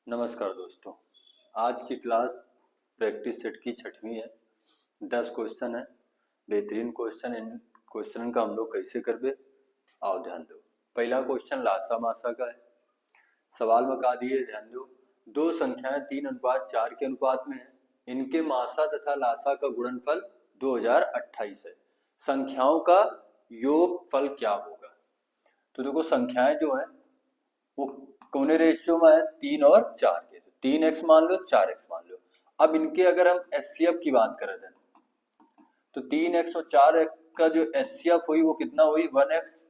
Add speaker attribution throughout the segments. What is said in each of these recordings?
Speaker 1: नमस्कार दोस्तों। आज की क्लास प्रैक्टिस सेट की 6वीं है। 10 क्वेश्चन है, बेहतरीन क्वेश्चन। इन क्वेश्चन का हम लोग कैसे करबे आओ ध्यान दो। पहला क्वेश्चन लासा मासा का है। सवाल में कहा दिए, ध्यान दो। दो संख्याएं 3:4 के अनुपात में है। इनके मासा तथा लासा का गुणनफल 2028 है। संख्याओं का योगफल क्या होगा? तो देखो, संख्याएं जो है वो कौने रेशियो में है? 3 और 4 के। तो 3x मान लो, 4x मान लो। अब इनके अगर हम एचसीएफ की बात करें तो 3x और 4x का जो एचसीएफ हुई वो कितना हुई? 1x।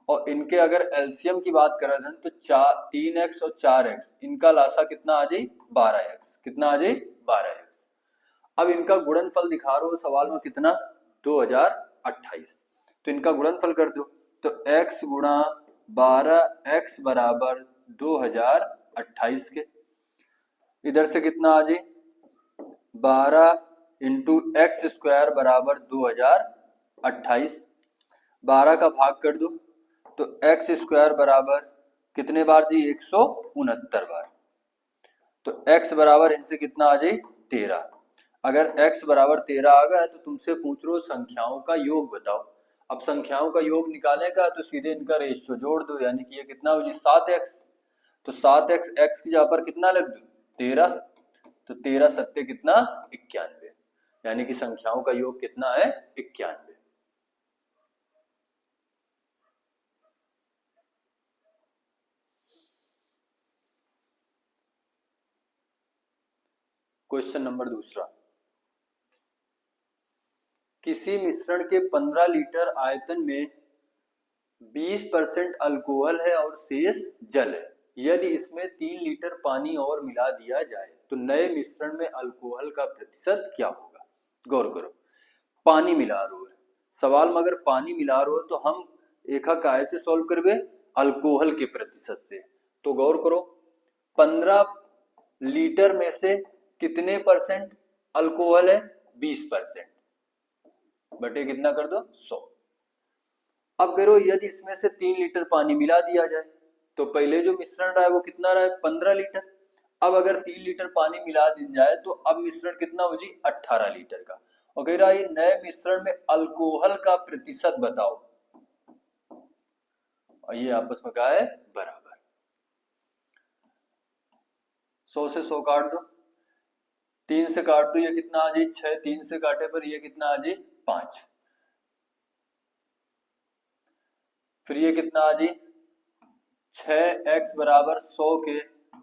Speaker 1: और इनके अगर एलसीएम की बात करें तो 3x और 4x, इनका लासा कितना आ जाए? 12x। कितना आ जाए? 12x। अब इनका गुणनफल दिखा रहा हूं सवाल में, कितना? 2028। तो इनका गुणनफल कर दो, तो x गुणा 12x बराबर 2028 के। इधर से कितना आ जाए? 12 इंटू एक्स स्क्वायर बराबर 2028। 12 का भाग कर दो तो एक्स स्क्वायर बराबर कितने बार जी? 169 बार। तो x बराबर इनसे कितना आ जाए? 13। अगर x बराबर 13 आ गया तो तुमसे पूछ लो संख्याओं का योग बताओ। अब संख्याओं का योग निकालने का तो सीधे इनका रेशियो जोड़ दो, यानी कि ये कितना हो जी? 7x। तो 7x x की जगह पर कितना लग दो? 13। तो 13 सत्ते कितना? 91। यानी कि संख्याओं का योग कितना है? 91। क्वेश्चन नंबर दूसरा। किसी मिश्रण के 15 लीटर आयतन में 20% अल्कोहल है और शेष जल है। यदि इसमें 3 लीटर पानी और मिला दिया जाए तो नए मिश्रण में अल्कोहल का प्रतिशत क्या होगा? गौर करो, पानी मिला रहे हो सवाल में। अगर पानी मिला रहे हो तो हम एका काय से सॉल्व करबे? अल्कोहल के प्रतिशत से। तो गौर करो, 15 लीटर में से कितने परसेंट अल्कोहल है? 20%। बटे कितना कर दो? 100। अब करो, यदि इसमें से 3 लीटर पानी मिला दिया जाए तो पहले जो मिश्रण रहा है वो कितना रहा है? 15 लीटर। अब अगर 3 लीटर पानी मिला दी जाए तो अब मिश्रण कितना हो जी? 18 लीटर का। और कह रहा है नए मिश्रण में अल्कोहल का प्रतिशत बताओ। और ये आपस में क्या है? बराबर। 100 से 100 काट दो, 3 से काट दो, ये कितना आ जाए? 6। 3 से काटे पर ये कितना आ जाए? 5। फिर ये कितना आ जाए? 6x बराबर 100 के।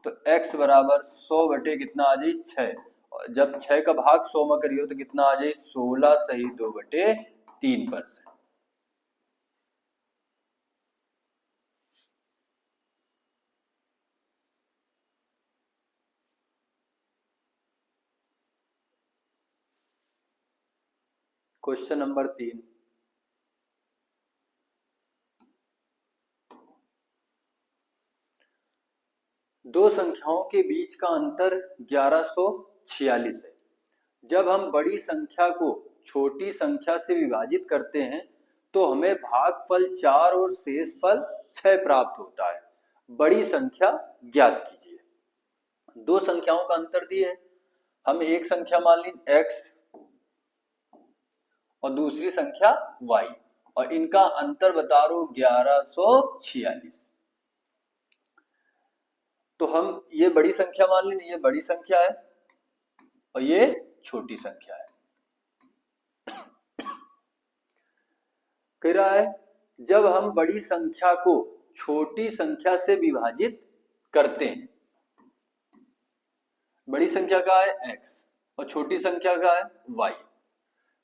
Speaker 1: तो x बराबर 100 बटे कितना आ जाए? 6। जब 6 का भाग 100 में करियो तो कितना आ जाए? 16 सही 2 बटे 3%। Question number 3। दो संख्याओं के बीच का अंतर 1146 है। जब हम बड़ी संख्या को छोटी संख्या से विभाजित करते हैं तो हमें भागफल 4 और शेषफल 6 प्राप्त होता है। बड़ी संख्या ज्ञात कीजिए। दो संख्याओं का अंतर दिए, हम एक संख्या मान ली x और दूसरी संख्या y, और इनका अंतर बता रो 1146। तो हम ये बड़ी संख्या मान ली, ये बड़ी संख्या है और ये छोटी संख्या है। कह रहा है जब हम बड़ी संख्या को छोटी संख्या से विभाजित करते हैं, बड़ी संख्या का है x और छोटी संख्या का है y,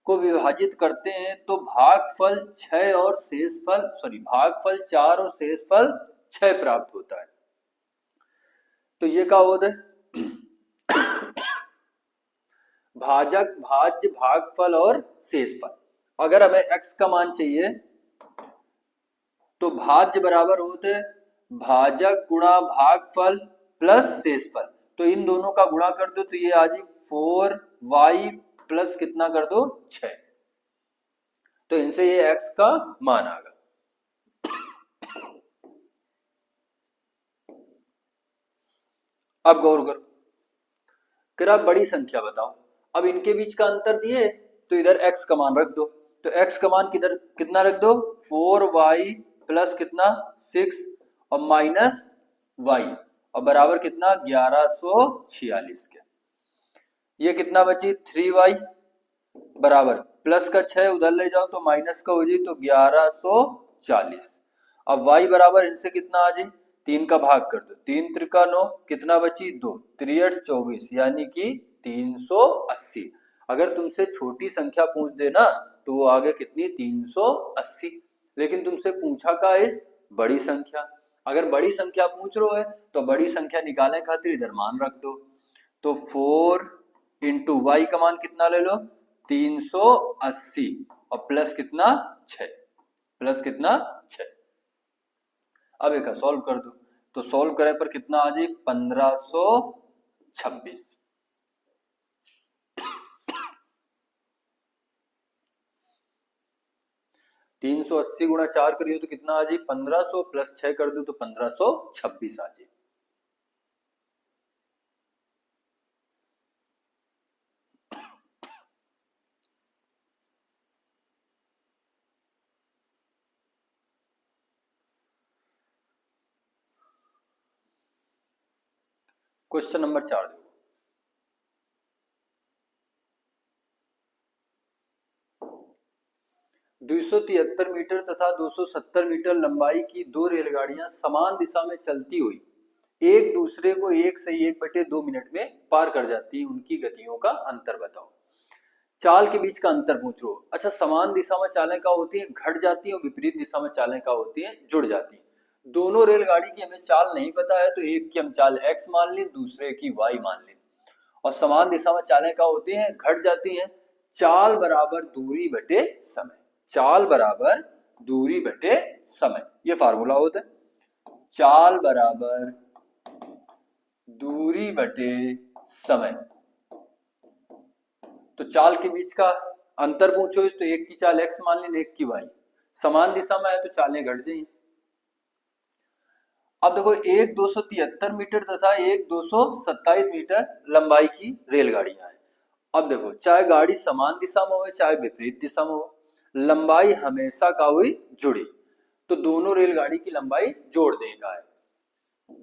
Speaker 1: को विभाजित करते हैं तो भागफल 6 और शेषफल भागफल 4 और शेषफल 6 प्राप्त होता है। तो ये क्या होता है? भाजक, भाज्य, भागफल और शेषफल। अगर हमें x का मान चाहिए तो भाज्य बराबर होते हैं भाजक गुणा भागफल प्लस शेषफल। तो इन दोनों का गुणा कर दो तो ये आ जाए 4y प्लस कितना कर दो? 6। तो इनसे ये x का मान आ गया। अब गौर करो, फिर आप बड़ी संख्या बताओ। अब इनके बीच का अंतर दिए तो इधर x का मान रख दो, तो x का मान किधर कितना रख दो 4y प्लस कितना 6 और माइनस y और बराबर कितना 1146 के। ये कितना बची 3y बराबर प्लस का 6 उधर ले जाओ तो माइनस का हो जाए तो 1140। अब y बराबर इनसे कितना आ जाए 3 का भाग कर दो, 3 त्रिका 9 कितना बची 2 3 24 यानी कि 380। अगर तुमसे छोटी संख्या पूछ देना तो वो आगे कितनी 380, लेकिन तुमसे पूछा का इस बड़ी संख्या। अगर बड़ी संख्या पूछ रहे हो तो बड़ी संख्या निकालने खातिर इधर मान रख दो, तो 4 इंटू वाई का मान कितना ले लो 380 और प्लस कितना 6, प्लस कितना 6। अब एक सॉल्व कर दो, तो सॉल्व करे पर कितना आ जाए 1526। 380 गुणा 4 करिए तो कितना आ जाए 1500 प्लस 6 कर दो तो 1526 आ जाए। क्वेश्चन नंबर 4 देखो, (273 मीटर तथा 270 मीटर लंबाई की दो रेलगाड़ियां समान दिशा में चलती हुई एक दूसरे को 1/1/2 मिनट में पार कर जाती है, उनकी गतियों का अंतर बताओ। चाल के बीच का अंतर पूछ लो। अच्छा, समान दिशा में चालें का होती है घट जाती है और विपरीत दिशा में चालें का होती है जुड़ जाती है। दोनों रेलगाड़ी की हमें चाल नहीं पता है तो एक की हम चाल x मान लें दूसरे की y मान लें। और समान दिशा में चालें का होती हैं घट जाती हैं। चाल बराबर दूरी बटे समय, चाल बराबर दूरी बटे समय, ये फार्मूला होता है। चाल बराबर दूरी बटे समय, तो चाल के बीच का अंतर पूछो तो एक की चाल x मान लें एक की y। समान दिशा में है तो चालें घट जाएंगी। अब देखो एक 273 मीटर तथा एक 227 मीटर लंबाई की रेलगाड़ियां हैं। अब देखो चाहे गाड़ी समान दिशा में हो चाहे विपरीत दिशा में हो, लंबाई हमेशा का हुई जुड़ी, तो दोनों रेलगाड़ी की लंबाई जोड़ देगा है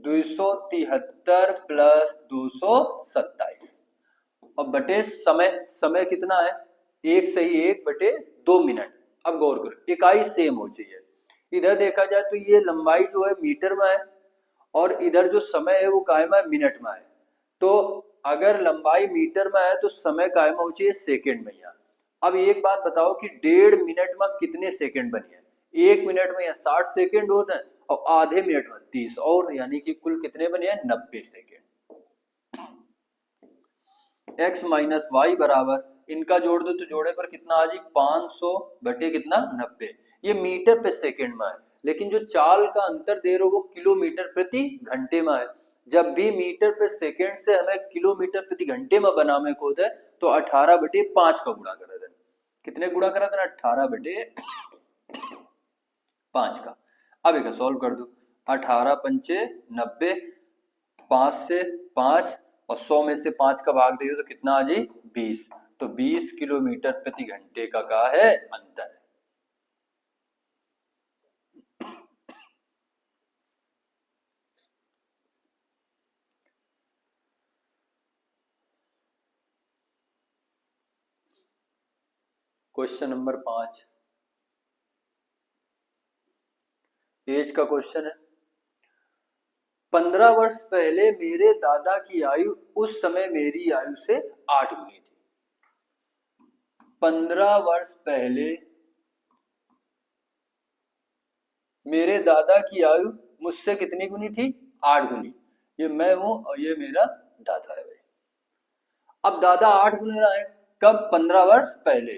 Speaker 1: 273 प्लस 227 और बटे समय, समय कितना है 1/1/2 मिनट। अब गौर करो इकाई सेम हो चाहिए, इधर देखा जाए तो ये लंबाई जो है मीटर में है और इधर जो समय है वो कायम है मिनट में है। तो अगर लंबाई मीटर में है तो समय कायम हो चाहिए सेकंड में। यहाँ अब एक बात बताओ कि 1.5 मिनट में कितने सेकंड बने हैं, 1 मिनट में या 60 सेकंड होते हैं और आधे मिनट में 30 और यानी कि कुल कितने बने हैं 90 सेकंड। x माइनस वाई बराबर इनका जोड़ दो तो जोड़े पर कितना आ जाए 500 बटे कितना 90। ये मीटर पे सेकंड में है, लेकिन जो चाल का अंतर दे रहे हो वो किलोमीटर प्रति घंटे में है। जब भी मीटर पे सेकंड से हमें किलोमीटर प्रति घंटे में बनाने को होता है तो 18/5 का गुणा करा देना। कितने गुणा करा देना 18/5 का। अब एक सॉल्व कर दो 18 पंचे 90, 5 से 5 और 100 में से 5 का भाग दे तो कितना आ जाए 20, तो 20 किलोमीटर प्रति घंटे का है अंतर। क्वेश्चन नंबर 5 एज का क्वेश्चन है। 15 वर्ष पहले मेरे दादा की आयु उस समय मेरी आयु से 8 गुनी थी। 15 वर्ष पहले मेरे दादा की आयु मुझसे कितनी गुनी थी 8 गुनी। ये मैं हूं और ये मेरा दादा है भाई। अब दादा 8 गुनी रहा है कब 15 वर्ष पहले।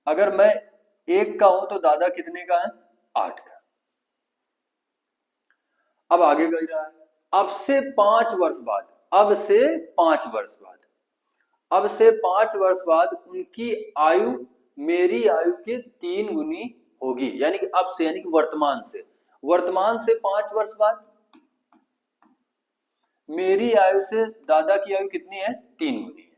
Speaker 1: अगर मैं 1 का हूं तो दादा कितने का है 8 का। अब आगे कह रहा है अब से 5 वर्ष बाद, अब से 5 वर्ष बाद, अब से 5 वर्ष बाद उनकी आयु मेरी आयु के 3 गुनी होगी। यानी कि अब से यानी कि वर्तमान से, वर्तमान से 5 वर्ष बाद मेरी आयु से दादा की आयु कितनी है? 3 गुनी है।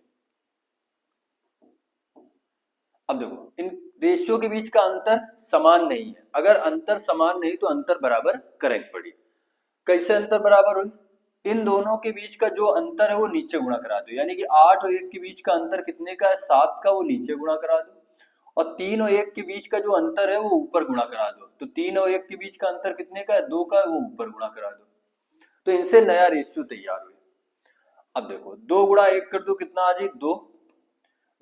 Speaker 1: अब देखो इन रेशियो के बीच का अंतर समान नहीं है, अगर अंतर समान नहीं तो अंतर बराबर करेक्ट पड़ी। कैसे अंतर बराबर हुई? इन दोनों के बीच का जो अंतर है वो नीचे गुणा करा दो, यानी कि 8 और 1 के बीच का अंतर कितने का है? 7 का, वो नीचे गुणा करा दो। और 3 और 1 के बीच का जो अंतर है वो ऊपर गुणा करा दो, तो 3 और 1 के बीच का अंतर कितने का है? 2 का है, वो ऊपर गुणा करा दो। तो इनसे नया रेशियो तैयार हुआ। अब देखो 2 गुणा 1 कर दो कितना आ जाए? 2।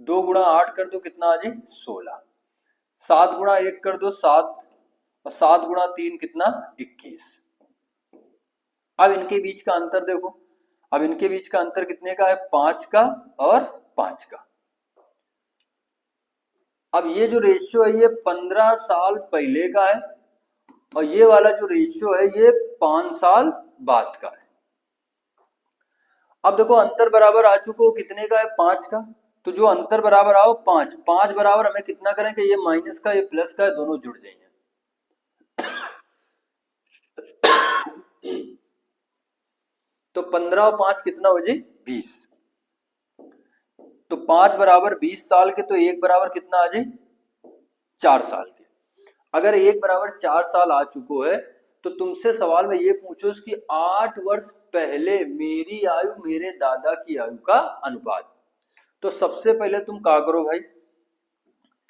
Speaker 1: 2 गुणा 8 कर दो कितना आ जाए? 16। 7 गुणा 1 कर दो 7, और 7 गुणा 3 कितना? 21। अब इनके बीच का अंतर देखो, अब इनके बीच का अंतर कितने का है? 5 का और 5 का। अब ये जो रेशियो है ये 15 साल पहले का है, और ये वाला जो रेशियो है ये 5 साल बाद का है। अब देखो अंतर बराबर आ चुका, कितने का है? 5 का। तो जो अंतर बराबर आओ 5, 5 बराबर हमें कितना करें कि ये माइनस का ये प्लस का है, दोनों जुड़ जाएंगे। तो 15 और 5 कितना हो जाए? 20। तो 5 बराबर 20 साल के, तो 1 बराबर कितना आ जाए? 4 साल के। अगर 1 बराबर 4 साल आ चुको है तो तुमसे सवाल में ये पूछो कि 8 वर्ष पहले मेरी आयु मेरे दादा की आयु का अनुपात। तो सबसे पहले तुम क्या करो भाई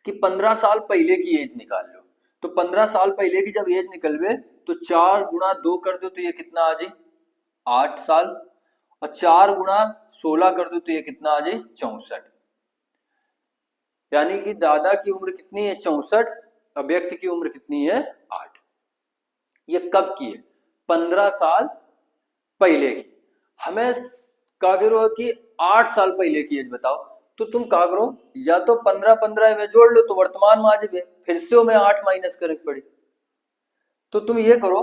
Speaker 1: कि 15 साल पहले की एज निकाल लो। तो 15 साल पहले की जब एज निकलवे तो 4 गुणा 2 कर दो तो ये कितना आ जाए? 8 साल। और 4 गुणा 16 कर दो तो ये कितना आ जाए? 64। यानी कि दादा की उम्र कितनी है? 64, और व्यक्ति की उम्र कितनी है? 8। ये कब की है? 15 साल पहले की। हमें क्या करो कि 8 साल पहले की एज बताओ, तो तुम क्या करो, या तो 15 में जोड़ लो तो वर्तमान में आ जाए, फिर से हमें 8 माइनस करनी पड़ी। तो तुम ये करो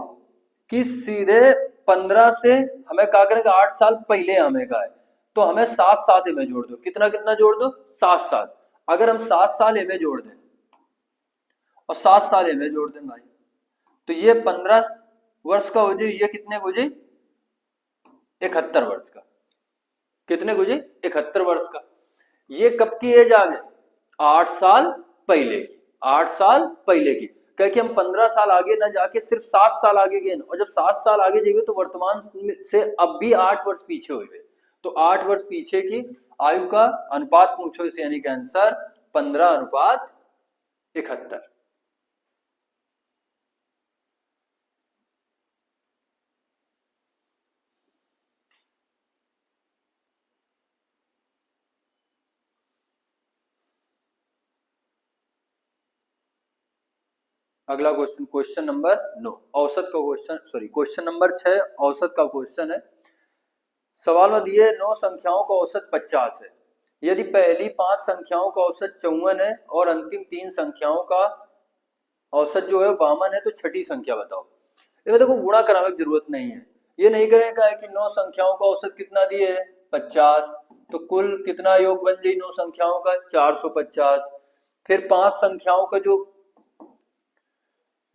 Speaker 1: कि सीधे 15 से हमें क्या करेंगे? 8 साल पहले हमें का है, तो हमें 7 साल में जोड़ दो। कितना कितना जोड़ दो? 7 साल। अगर हम 7 साल में जोड़ दें और 7 साल में जोड़ दें भाई, तो ये 15 वर्ष का हो जाए, ये कितने हो जाए? 71 वर्ष का। कितने हो जाए? 71 वर्ष का। ये कब की एज आ गई? 8 साल पहले की। 8 साल पहले की कह के हम 15 साल आगे ना जाके सिर्फ 7 साल आगे गए, और जब 7 साल आगे जाइए तो वर्तमान से अब भी 8 वर्ष पीछे हुए, तो 8 वर्ष पीछे की आयु का अनुपात पूछो इसे, यानी कि आंसर 15:71। अगला क्वेश्चन, क्वेश्चन नंबर 9, औसत का क्वेश्चन, सॉरी क्वेश्चन नंबर 6 औसत का क्वेश्चन है। सवाल में दिए 9 संख्याओं का औसत 50 है। यदि पहली 5 संख्याओं का औसत 54 है और अंतिम 3 संख्याओं का औसत जो है 52 है, तो छठी संख्या बताओ। ये देखो गुणा कराने की जरूरत नहीं है, ये नहीं करेगा कि 9 संख्याओं का औसत कितना दिए है? 50। तो कुल कितना योग बन जाए 9 संख्याओं का? 450। फिर 5 संख्याओं का जो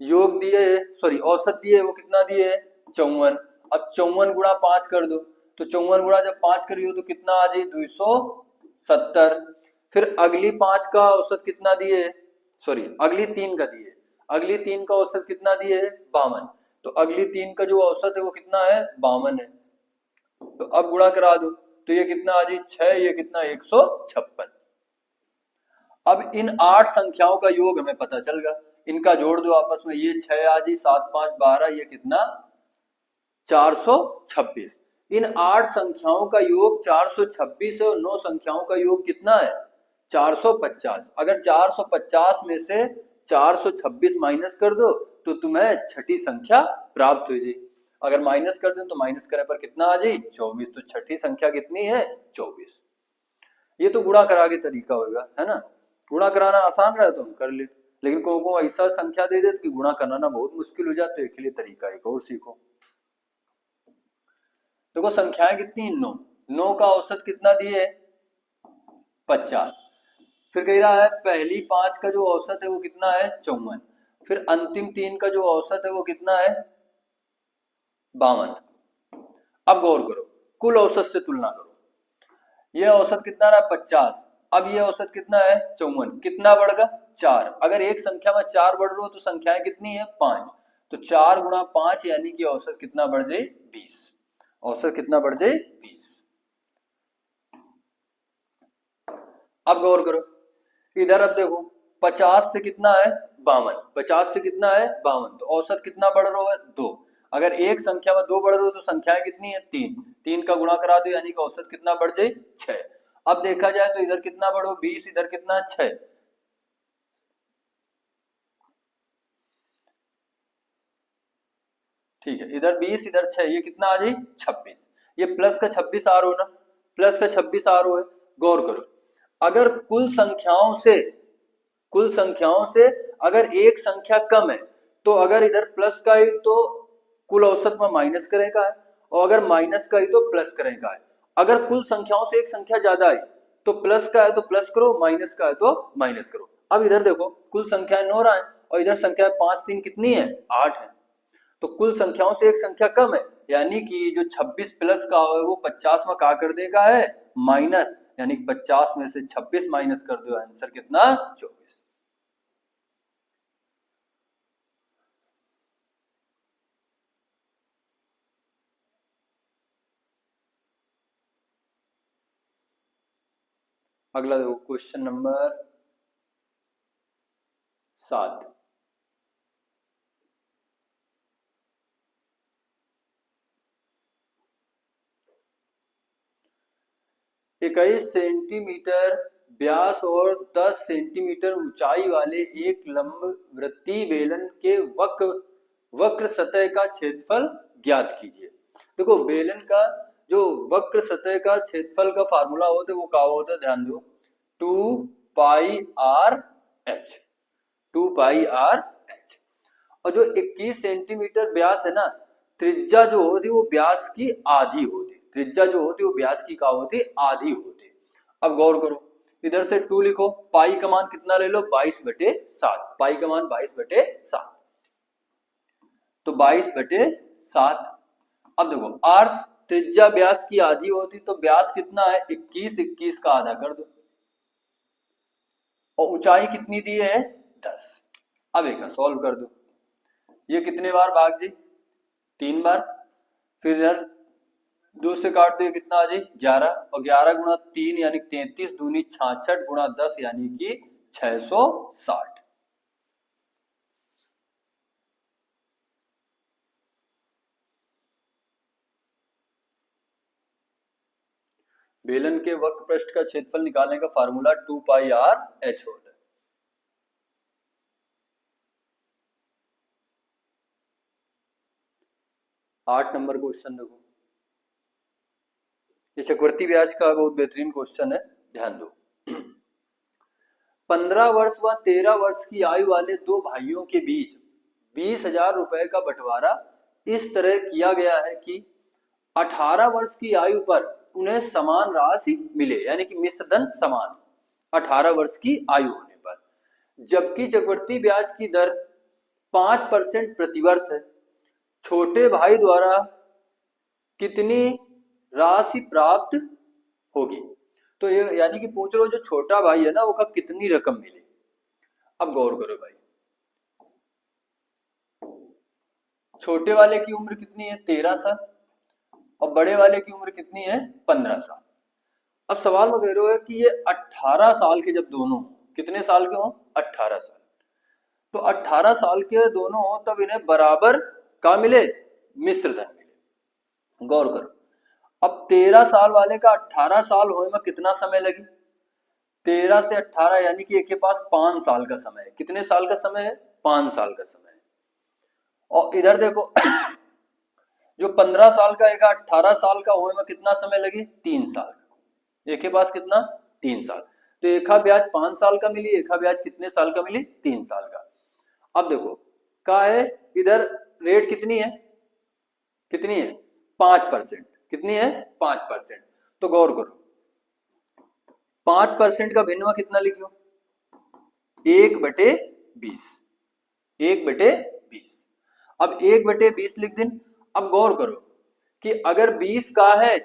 Speaker 1: योग दिए, सॉरी औसत दिए, वो कितना दिए है? 54। अब 54 गुणा 5 कर दो, तो 54 गुणा जब 5 करियो तो कितना आ जाए? 270। फिर अगली 5 का औसत कितना दिए है? सॉरी अगली 3 का दिए, अगली 3 का औसत कितना दिए है? 52। तो अगली 3 का जो औसत है वो कितना है? 52 है। तो अब गुणा करा दो तो ये कितना आ जाए? 6, ये कितना? 156। अब इन 8 संख्याओं का योग हमें पता चल गया, इनका जोड़ दो आपस में, ये 6 आ जाए, 7 5 12, ये कितना? 426। इन 8 संख्याओं का योग 426 है और 9 संख्याओं का योग कितना है? 450। अगर 450 में से 426 माइनस कर दो तो तुम्हें छठी संख्या प्राप्त हो जाएगी। अगर माइनस कर दें तो माइनस करने पर कितना आ जाए? 24। तो छठी संख्या कितनी है? 24। ये तो गुणा करा के तरीका होगा, है ना? गुणा कराना आसान रहा तो हम कर ले, लेकिन को ऐसा संख्या दे दे कि गुणा कराना बहुत मुश्किल हो जाता है, इसके लिए तरीका एक और सीखो। देखो संख्याएं कितनी? 9। 9 का औसत कितना दिए? 50। फिर कह रहा है पहली 5 का जो औसत है वो कितना है? 54। फिर अंतिम 3 का जो औसत है वो कितना है? 52। अब गौर करो, कुल औसत से तुलना करो। ये औसत कितना रहा 50, अब ये औसत कितना है 54, कितना बढ़ेगा 4। अगर एक संख्या में 4 बढ़ रहा हो तो संख्याएं कितनी है 5, तो 4 गुणा 5 यानी कि औसत कितना बढ़ जाए 20। औसत कितना बढ़ जाए 20। अब गौर करो इधर, अब देखो 50 से कितना है 52, 50 से कितना है 52, तो औसत कितना बढ़ रहा है 2। अगर एक संख्या में 2 बढ़ रहे हो तो संख्याएं कितनी है 3, 3 का गुणा करा दो यानी कि औसत कितना बढ़ जाए 6। अब देखा जाए तो इधर कितना बढ़ो 20, इधर कितना 6, ठीक है, इधर 20 इधर 6, ये कितना आ जाए 26। ये प्लस का 26 आ रहा हो ना, प्लस का 26 आ रहा है। गौर करो अगर कुल संख्याओं से अगर एक संख्या कम है तो अगर इधर प्लस का है तो कुल औसत में माइनस करेगा है, और अगर माइनस का है तो प्लस करेगा है। अगर कुल संख्याओं से एक संख्या ज्यादा है तो प्लस का है तो प्लस करो, माइनस का है तो माइनस करो। अब इधर देखो कुल संख्या 9 रहा है और इधर संख्या 5 3 कितनी है 8 है, तो कुल संख्याओं से एक संख्या कम है यानी कि जो 26 प्लस का है वो 50 में का कर देगा है माइनस, यानी 50 में से 26 माइनस कर दो, आंसर कितना 24। अगला देखो क्वेश्चन नंबर 7। 21 सेंटीमीटर व्यास और 10 सेंटीमीटर ऊंचाई वाले एक लंबवृत्तीय बेलन के वक्र सतह का क्षेत्रफल ज्ञात कीजिए। देखो बेलन का जो वक्र सतह का क्षेत्रफल का फार्मूला होता है वो क्या होता है, ध्यान दो 2 पाई आर एच, 2 पाई आर एच। और जो 21 सेंटीमीटर व्यास है ना, त्रिज्या जो होती है वो व्यास की आधी होती, त्रिज्या जो होती है वो व्यास की क्या होती आधी होती। अब गौर करो इधर से 2 लिखो, पाई का मान कितना ले लो 22/7, पाई का मान 22/7, तो 22/7। अब देखो आर त्रिज्या व्यास की आधी होती तो व्यास कितना है 21, 21 का आधा कर दो, और ऊंचाई कितनी दी है 10। अब एक सॉल्व कर दो, ये कितने बार भाग जी 3 बार, फिर इधर 2 से काट दो कितना आ जाए 11, और 11 गुणा 3 यानी 33 दूनी 66 गुणा 10 यानी कि 660। बेलन के वक्र पृष्ठ का क्षेत्रफल निकालने का फार्मूला 2 पाई आर एच होता है। 8 नंबर क्वेश्चन देखो, ये चक्रवर्ती ब्याज का बहुत बेहतरीन क्वेश्चन है, ध्यान दो। 15 वर्ष व 13 वर्ष की आयु वाले दो भाइयों के बीच 20,000 रुपए का बंटवारा इस तरह किया गया है कि 18 वर्ष की आयु पर उन्हें समान राशि मिले, यानी कि मिश्र धन समान 18 वर्ष की आयु होने पर, जबकि चक्रवर्ती ब्याज की दर 5% प्रतिवर्ष है। छोटे भाई द्वारा कितनी राशि प्राप्त होगी, तो ये यानी कि पूछ लो जो छोटा भाई है ना वो का कितनी रकम मिली। अब गौर करो भाई, छोटे वाले की उम्र कितनी है 13 साल और बड़े वाले की उम्र कितनी है 15 साल। अब सवाल में कह रहे हो कि ये 18 साल के जब दोनों कितने साल के हो 18 साल, तो 18 साल के दोनों हो तब इन्हें बराबर का मिले मिश्र धन मिले। गौर करो अब 13 साल वाले का 18 साल होने में कितना समय लगी, 13 से 18 यानी कि एक के पास 5 साल का समय है। कितने साल का समय है 5 साल का समय है। और इधर देखो जो 15 साल का एक 18 साल का होने में कितना समय लगी 3 साल, एक के पास कितना 3 साल, तो एका ब्याज 5 साल का मिली, एका ब्याज कितने साल का मिली 3 साल का। अब देखो क्या है इधर रेट कितनी है 5%, कितनी है 5%, तो गौर करो 5% का भिन्न कितना लिखो 1/20, 1/20। अब 1/20 लिख दिन। अब गौर करो कि अगर 20 का है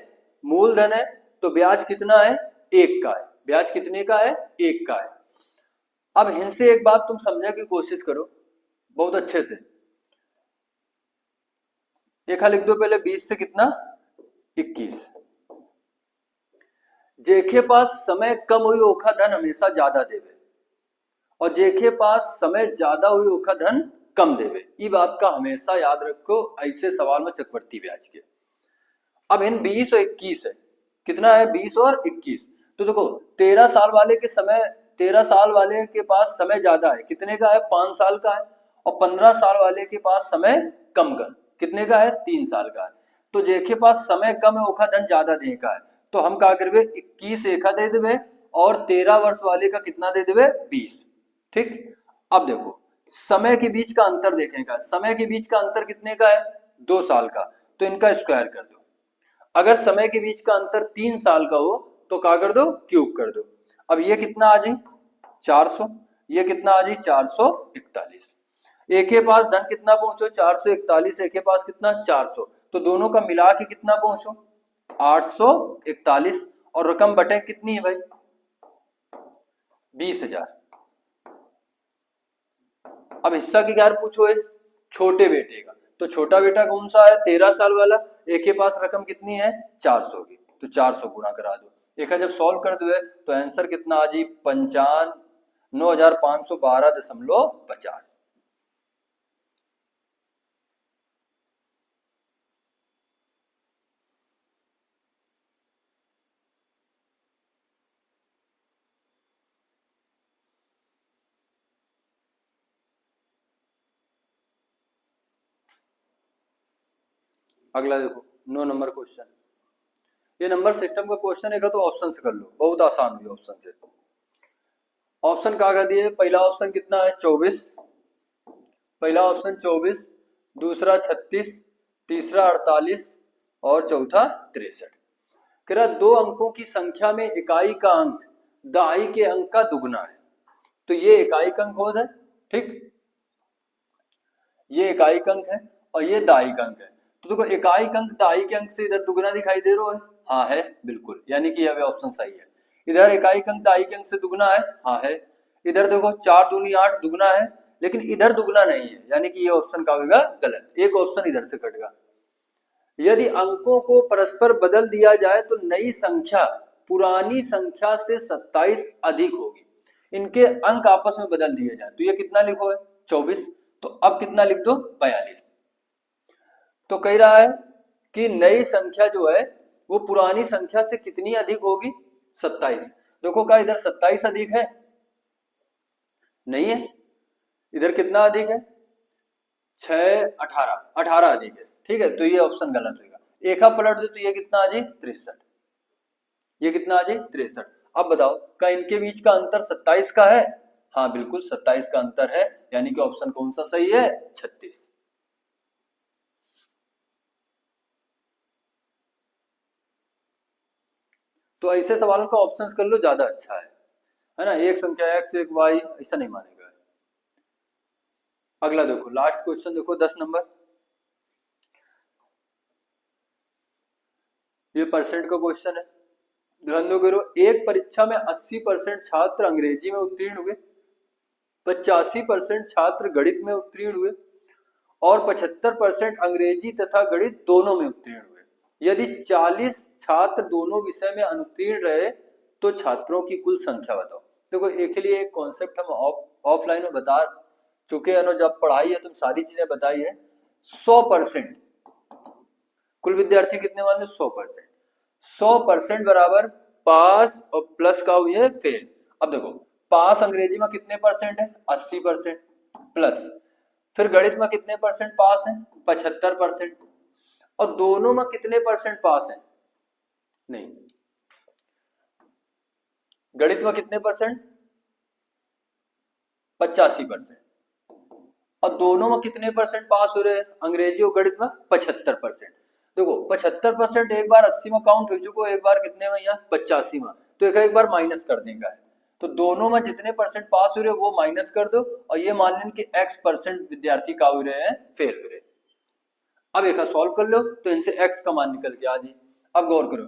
Speaker 1: मूलधन है तो ब्याज कितना है, 1 का है। ब्याज कितने का है, 1 का है। अब इनसे एक बात तुम समझने की कोशिश करो बहुत अच्छे से। एक लिख दो पहले, 20 से कितना, 21। जेके पास समय कम हुई ओखा धन हमेशा ज्यादा देवे, और जेके पास समय ज्यादा हुई ओखा धन कम देवे। ये बात का हमेशा याद रखो ऐसे सवाल में चक्रवर्ती ब्याज के। अब इन 20 और 21 है, कितना है, 20 और 21। तो देखो 13 साल वाले के समय, 13 साल वाले के पास समय ज्यादा है, कितने का है, 5 साल का है। और 15 साल वाले के पास समय कम का, कितने का है, 3 साल का है। तो जेके पास समय कम है ओखा धन ज्यादा दे का है, तो हम क्या करवे, 21 एका दे देवे और 13 वर्ष वाले का कितना दे देवे, 20। ठीक। अब देखो समय के बीच का अंतर देखेगा, समय के बीच का अंतर कितने का है, 2 साल का, तो इनका स्क्वायर कर दो। अगर समय के बीच का अंतर 3 साल का हो तो क्या कर दो, क्यूब कर दो। अब ये कितना आ जाए, 400, ये कितना आ जाए, 441। एक के पास धन कितना पहुंचो, 441, एक के पास कितना, 400, तो दोनों का मिला के कितना पहुंचो, 841। और रकम बटे कितनी है भाई, 20,000। अब हिस्सा की क्या पूछो, इस छोटे बेटे का, तो छोटा बेटा कौन सा है, 13 साल वाला। एक के पास रकम कितनी है, 400 की, तो 400 गुणा करा दो। एक जब सॉल्व कर दो तो आंसर कितना आ जी, 95,512.50। अगला देखो 9 नंबर क्वेश्चन। ये नंबर सिस्टम का क्वेश्चन है तो ऑप्शन से कर लो, बहुत आसान हुई ऑप्शन से। ऑप्शन क्या दिए, पहला ऑप्शन कितना है, 24, पहला ऑप्शन 24, दूसरा 36, तीसरा 48 और चौथा 63। कह रहा 2 अंकों की संख्या में इकाई का अंक दहाई के अंक का दुगना है, तो ये इकाई का अंक हो जाए। ठीक, ये इकाई का अंक है और ये दहाई का अंक है। तो देखो इकाई का अंक दहाई के अंक से इधर दुगना दिखाई दे रहा है, हाँ है बिल्कुल, यानी कि यह ऑप्शन सही है। इधर इकाई का अंक दहाई के अंक से दुगना है, हाँ है। इधर देखो 4 दूनी 8 दुगना है, लेकिन इधर दुगना नहीं है, यानी कि ये ऑप्शन का होगा गलत, एक ऑप्शन इधर से कटेगा। यदि अंकों को परस्पर बदल दिया जाए तो नई संख्या पुरानी संख्या से 27 अधिक होगी। इनके अंक आपस में बदल दिए जाए तो ये कितना लिखो है, 24, तो अब कितना लिख दो, 42। तो कह रहा है कि नई संख्या जो है वो पुरानी संख्या से कितनी अधिक होगी, 27। देखो क्या इधर 27 अधिक है, नहीं है। इधर कितना अधिक है, 6 18, 18 अधिक है। ठीक है, तो ये ऑप्शन गलत होगा। एक पलट दो तो ये कितना आ जाए, 63। ये कितना आ जाए, 63। अब बताओ क्या इनके बीच का अंतर 27 का है, हाँ बिल्कुल 27 का अंतर है, यानी कि ऑप्शन कौन सा सही है, 36। तो ऐसे सवालों का ऑप्शंस कर लो, ज्यादा अच्छा है ना। एक संख्या x एक y ऐसा नहीं मानेगा। अगला देखो लास्ट क्वेश्चन देखो 10 नंबर, ये परसेंट का क्वेश्चन है। ध्यान दो करो, एक परीक्षा में 80% छात्र अंग्रेजी में उत्तीर्ण हुए, 85% छात्र गणित में उत्तीर्ण हुए और 75% अंग्रेजी तथा गणित दोनों में उत्तीर्ण हुए। यदि 40 छात्र दोनों विषय में अनुत्तीर्ण रहे तो छात्रों की कुल संख्या बताओ। देखो एक के लिए एक कॉन्सेप्ट हम ऑफलाइन में बता चुके हैं, जब पढ़ाई है तुम सारी चीजें बताई है। 100% कुल विद्यार्थी कितने मान लो, 100%। 100% बराबर पास और प्लस का हुई है फेल। अब देखो पास अंग्रेजी में कितने परसेंट है, 80%, प्लस फिर गणित में कितने परसेंट पास है, 75%, और दोनों में कितने परसेंट पास है, नहीं गणित में कितने परसेंट, 85%, और दोनों में कितने परसेंट पास हो रहे हैं, अंग्रेजी और गणित में 75%। देखो 75% एक बार 80 में काउंट हो चुको, एक बार कितने में, यहाँ 85 में, तो एक बार माइनस कर देगा है। तो दोनों में जितने परसेंट पास हो रहे वो माइनस कर दो, और ये मान लें कि x% विद्यार्थी का हो रहे हैं, फेल हो रहे। अब एक सॉल्व कर लो तो इनसे x का मान निकल के आ जाए। अब गौर करो,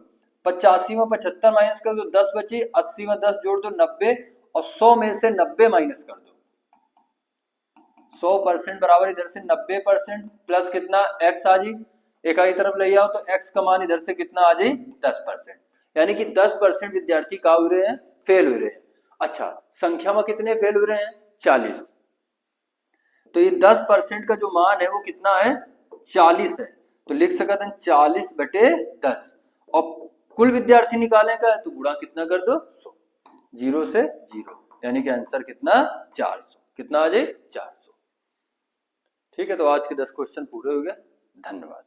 Speaker 1: 85 में 75 माइनस कर दो 10 बची, 80 में 10 जोड़ दो 90, और 100 में से 90 माइनस कर दो। 100% बराबर इधर से 90% प्लस कितना x आ जी, इकाई तरफ ले आओ तो x का मान इधर से कितना आ जाए 10%, यानी कि 10% विद्यार्थी का हो रहे हैं, फेल हो रहे हैं। अच्छा, संख्या में कितने फेल हो रहे हैं 40, तो ये 10% का जो मान है वो कितना है 40 है, तो लिख सकते हैं 40/10, और कुल विद्यार्थी निकालने का है तो गुणा कितना कर दो 100, 0 से 0, यानी कि आंसर कितना 400, कितना आ जाए 400। ठीक है, तो आज के 10 क्वेश्चन पूरे हो गए। धन्यवाद।